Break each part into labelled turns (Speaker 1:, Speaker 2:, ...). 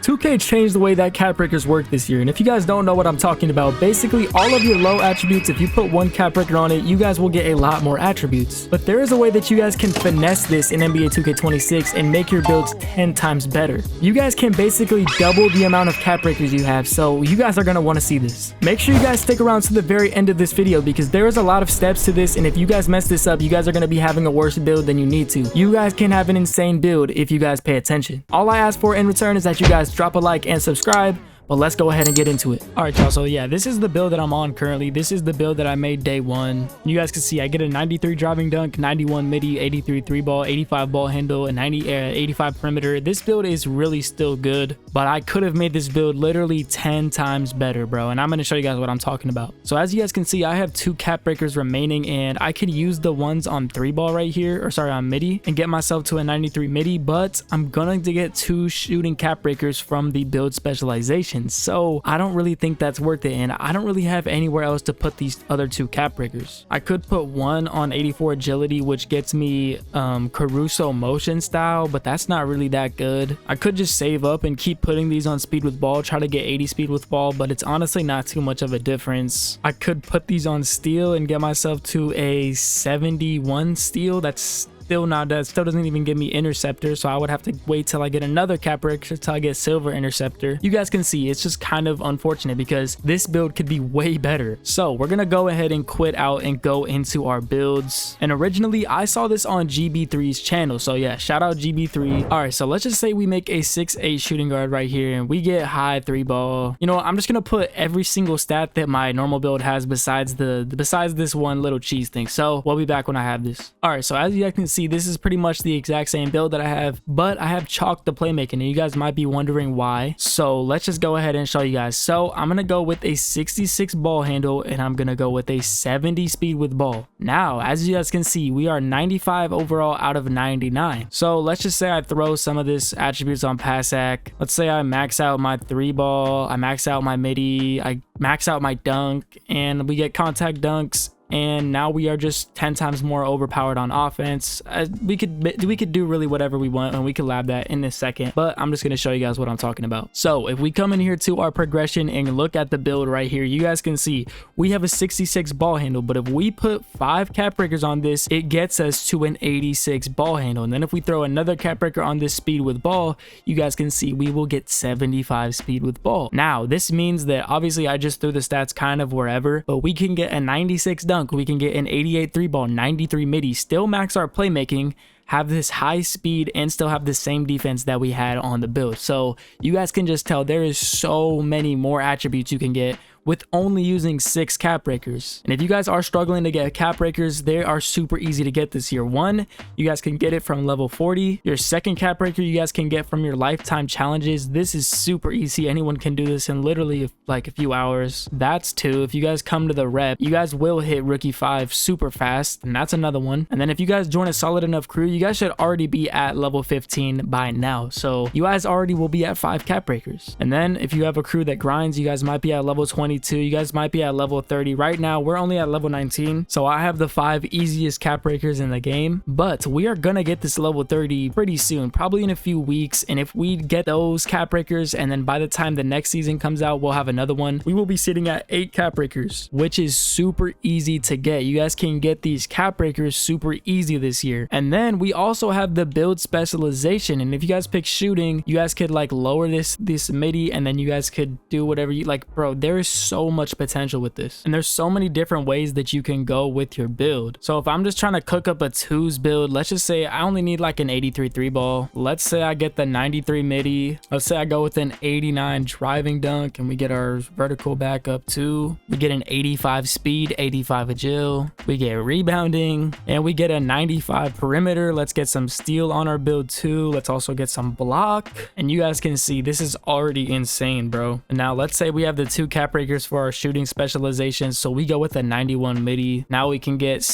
Speaker 1: 2K changed the way that cap breakers work this year, and if you guys don't know what I'm talking about, basically all of your low attributes, if you put one cap breaker on it, you guys will get a lot more attributes. But there is a way that you guys can finesse this in NBA 2K26 and make your builds 10 times better. You guys can basically double the amount of cap breakers you have, so you guys are going to want to see this. Make sure you guys stick around to the very end of this video because there is a lot of steps to this, and if you guys mess this up, you guys are going to be having a worse build than you need to. You guys can have an insane build if you guys pay attention. All I ask for in return is that you guys drop a like and subscribe. But let's go ahead and get into it. All right, y'all. So yeah, this is the build that I'm on currently. This is the build that I made day one. You guys can see I get a 93 driving dunk, 91 midi, 83 three ball, 85 ball handle, and 85 perimeter. This build is really still good, but I could have made this build literally 10 times better, bro. And I'm going to show you guys what I'm talking about. So as you guys can see, I have 2 cap breakers remaining, and I could use the ones on 3 ball right here, or sorry, on midi, and get myself to a 93 midi, but I'm going to get 2 shooting cap breakers from the build specialization. So I don't really think that's worth it, and I don't really have anywhere else to put these other 2 cap breakers. I could put one on 84 agility, which gets me Caruso motion style, but that's not really that good. I could just save up and keep putting these on speed with ball, try to get 80 speed with ball, but it's honestly not too much of a difference. I could put these on steal and get myself to a 71 steal. That's still not, that still doesn't even give me interceptor, so I would have to wait till I get another cap breaker till I get silver interceptor. You guys can see it's just kind of unfortunate because this build could be way better. So we're gonna go ahead and quit out and go into our builds. And originally I saw this on GB3's channel, so yeah, shout out GB3. All right, so let's just say we make a 6'8 shooting guard right here and we get high 3 ball. You know what, I'm just gonna put every single stat that my normal build has besides this one little cheese thing. So we'll be back when I have this. All right, so as you guys can see, this is pretty much the exact same build that I have, but I have chalked the playmaking, and you guys might be wondering why. So let's just go ahead and show you guys. So I'm gonna go with a 66 ball handle, and I'm gonna go with a 70 speed with ball. Now, as you guys can see, we are 95 overall out of 99. So let's just say I throw some of this attributes on pass act. Let's say I max out my 3 ball, I max out my midi, I max out my dunk, and we get contact dunks. And now we are just 10 times more overpowered on offense. We could do really whatever we want, and we could lab that in a second, but I'm just going to show you guys what I'm talking about. So if we come in here to our progression and look at the build right here, you guys can see we have a 66 ball handle, but if we put 5 cap breakers on this, it gets us to an 86 ball handle. And then if we throw another cap breaker on this speed with ball, you guys can see we will get 75 speed with ball. Now this means that obviously I just threw the stats kind of wherever, but we can get a 96 dunk, we can get an 88 3 ball, 93 midi, still max our playmaking, have this high speed, and still have the same defense that we had on the build. So you guys can just tell there is so many more attributes you can get with only using 6 cap breakers. And if you guys are struggling to get cap breakers, they are super easy to get this year. One, you guys can get it from level 40. Your second cap breaker you guys can get from your lifetime challenges. This is super easy. Anyone can do this in literally like a few hours. That's 2. If you guys come to the rep, you guys will hit rookie 5 super fast, and that's another one. And then if you guys join a solid enough crew, you guys should already be at level 15 by now. So you guys already will be at 5 cap breakers. And then if you have a crew that grinds, you guys might be at level 22. You guys might be at level 30. Right now we're only at level 19, so I have the 5 easiest cap breakers in the game, but we are gonna get this level 30 pretty soon, probably in a few weeks. And if we get those cap breakers, and then by the time the next season comes out, we'll have another one, we will be sitting at 8 cap breakers, which is super easy to get. You guys can get these cap breakers super easy this year. And then we also have the build specialization, and if you guys pick shooting, you guys could like lower this midi, and then you guys could do whatever you like. Bro, there is so much potential with this, and there's so many different ways that you can go with your build. So if I'm just trying to cook up a 2s build, let's just say I only need like an 83 3 ball. Let's say I get the 93 midi. Let's say I go with an 89 driving dunk, and we get our vertical back up too. We get an 85 speed, 85 agile, we get rebounding, and we get a 95 perimeter. Let's get some steal on our build too. Let's also get some block, and you guys can see this is already insane, bro. And now let's say we have the 2 cap breakers breakers for our shooting specialization. So we go with a 91 midi. Now we can get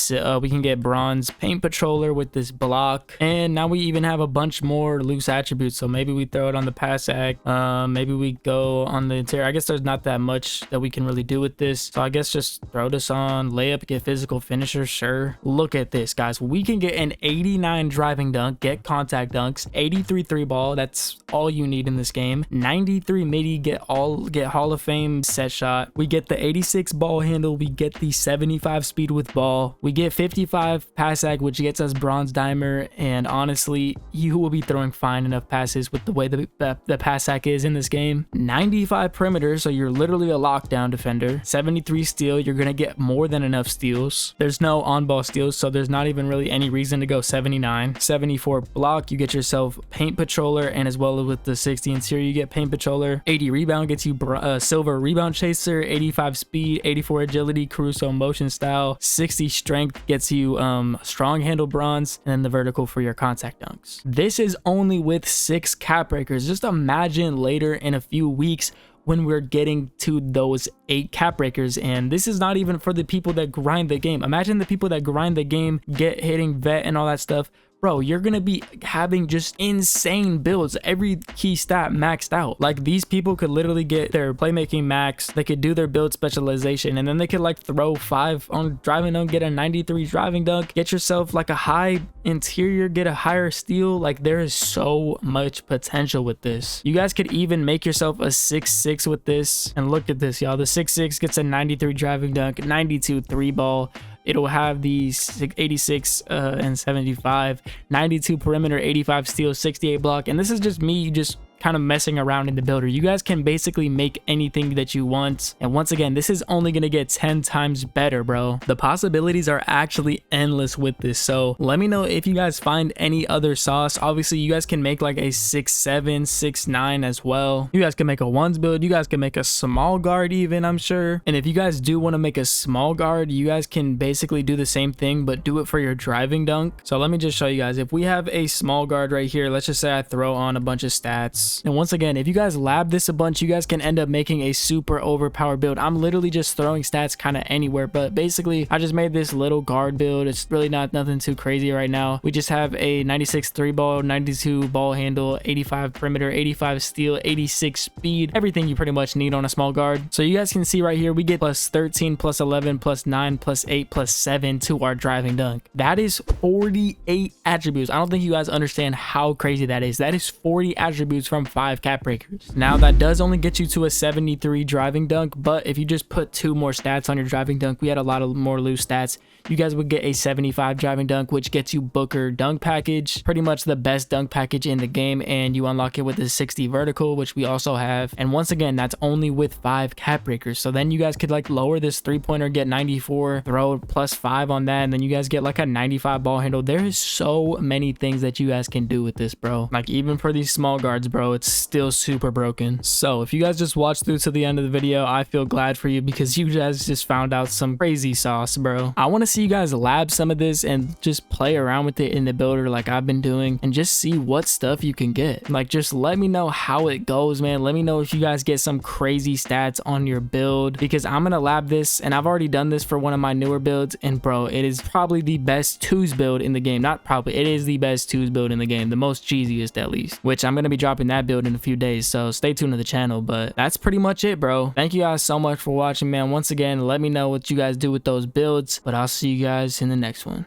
Speaker 1: bronze paint patroller with this block, and now we even have a bunch more loose attributes. So maybe we throw it on the pass ag, maybe we go on the interior. I guess there's not that much that we can really do with this, so I guess just throw this on layup, get physical finisher. Sure, look at this, guys. We can get an 89 driving dunk, get contact dunks, 83 three ball. That's all you need in this game. 93 midi, get Hall of Fame set shot. We get the 86 ball handle. We get the 75 speed with ball. We get 55 pass ag, which gets us bronze dimer. And honestly, you will be throwing fine enough passes with the way the pass ag is in this game. 95 perimeter, so you're literally a lockdown defender. 73 steal, you're gonna get more than enough steals. There's no on-ball steals, so there's not even really any reason to go 79. 74 block, you get yourself paint patroller, and as well as with the 60 interior, you get paint patroller. 80 rebound gets you silver rebound chaser. 85 speed, 84 agility, Caruso motion style. 60 strength gets you strong handle bronze, and then the vertical for your contact dunks. This is only with 6 cap breakers. Just imagine later in a few weeks when we're getting to those 8 cap breakers, and this is not even for the people that grind the game. Imagine the people that grind the game, get hitting vet and all that stuff. Bro, you're gonna be having just insane builds, every key stat maxed out. Like, these people could literally get their playmaking max, they could do their build specialization, and then they could like throw 5 on driving dunk, get a 93 driving dunk, get yourself like a high interior, get a higher steal. Like, there is so much potential with this. You guys could even make yourself a 6'6" with this, and look at this, y'all. The 6'6" gets a 93 driving dunk, 92 three ball. It'll have the 86 and 75, 92 perimeter, 85 steal, 68 block. And this is just me just kind of messing around in the builder. You guys can basically make anything that you want. And once again, this is only going to get 10 times better, bro. The possibilities are actually endless with this. So let me know if you guys find any other sauce. Obviously, you guys can make like a 6'7", 6'9" as well. You guys can make a ones build. You guys can make a small guard even, I'm sure. And if you guys do want to make a small guard, you guys can basically do the same thing, but do it for your driving dunk. So let me just show you guys. If we have a small guard right here, let's just say I throw on a bunch of stats. And once again, if you guys lab this a bunch, you guys can end up making a super overpowered build. I'm literally just throwing stats kind of anywhere, but basically I just made this little guard build. It's really nothing too crazy right now. We just have a 96 three ball, 92 ball handle, 85 perimeter, 85 steal, 86 speed, everything you pretty much need on a small guard. So you guys can see right here, we get plus 13, plus 11, plus 9, plus 8, plus 7 to our driving dunk. That is 48 attributes. I don't think you guys understand how crazy that is. That is 40 attributes from 5 cap breakers. Now that does only get you to a 73 driving dunk, but if you just put 2 more stats on your driving dunk, we had a lot of more loose stats, you guys would get a 75 driving dunk, which gets you Booker dunk package, pretty much the best dunk package in the game, and you unlock it with a 60 vertical, which we also have. And once again, that's only with 5 cap breakers. So then you guys could like lower this 3-pointer, get 94, throw plus 5 on that, and then you guys get like a 95 ball handle. There is so many things that you guys can do with this, bro. Like, even for these small guards, bro, it's still super broken. So if you guys just watched through to the end of the video, I feel glad for you, because you guys just found out some crazy sauce, bro. I want to see you guys lab some of this and just play around with it in the builder like I've been doing, and just see what stuff you can get. Like, just let me know how it goes, man. Let me know if you guys get some crazy stats on your build, because I'm gonna lab this, and I've already done this for one of my newer builds, and bro, it is probably the best twos build in the game. Not probably, it is the best twos build in the game, the most cheesiest at least, which I'm gonna be dropping that build in a few days, so stay tuned to the channel. But that's pretty much it, bro. Thank you guys so much for watching, man. Once again, let me know what you guys do with those builds, but I'll see you guys in the next one.